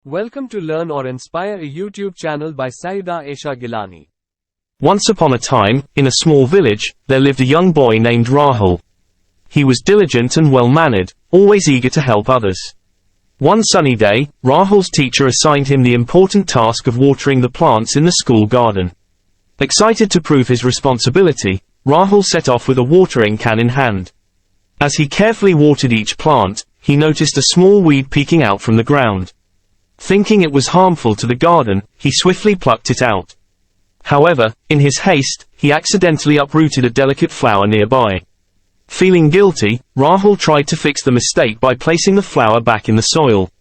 Welcome to Learn or Inspire, a YouTube channel by Saida Aisha Gilani. Once upon a time, in a small village, there lived a young boy named Rahul. He was diligent and well-mannered, always eager to help others. One sunny day, Rahul's teacher assigned him the important task of watering the plants in the school garden. Excited to prove his responsibility, Rahul set off with a watering can in hand. As he carefully watered each plant, he noticed a small weed peeking out from the ground. Thinking it was harmful to the garden, he swiftly plucked it out. However, in his haste, he accidentally uprooted a delicate flower nearby. Feeling guilty, Rahul tried to fix the mistake by placing the flower back in the soil.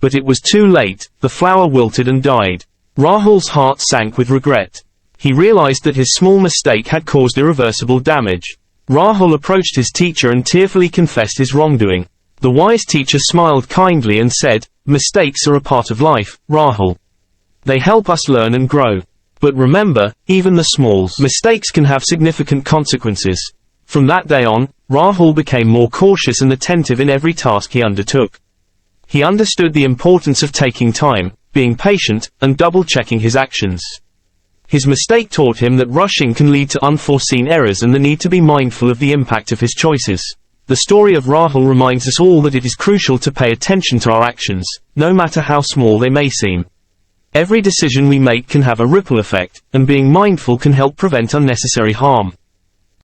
But it was too late, the flower wilted and died. Rahul's heart sank with regret. He realized that his small mistake had caused irreversible damage. Rahul approached his teacher and tearfully confessed his wrongdoing. The wise teacher smiled kindly and said, "Mistakes are a part of life, Rahul. They help us learn and grow. But remember, even the small mistakes can have significant consequences." From that day on, Rahul became more cautious and attentive in every task he undertook. He understood the importance of taking time, being patient, and double-checking his actions. His mistake taught him that rushing can lead to unforeseen errors and the need to be mindful of the impact of his choices. The story of Rahul reminds us all that it is crucial to pay attention to our actions, no matter how small they may seem. Every decision we make can have a ripple effect, and being mindful can help prevent unnecessary harm.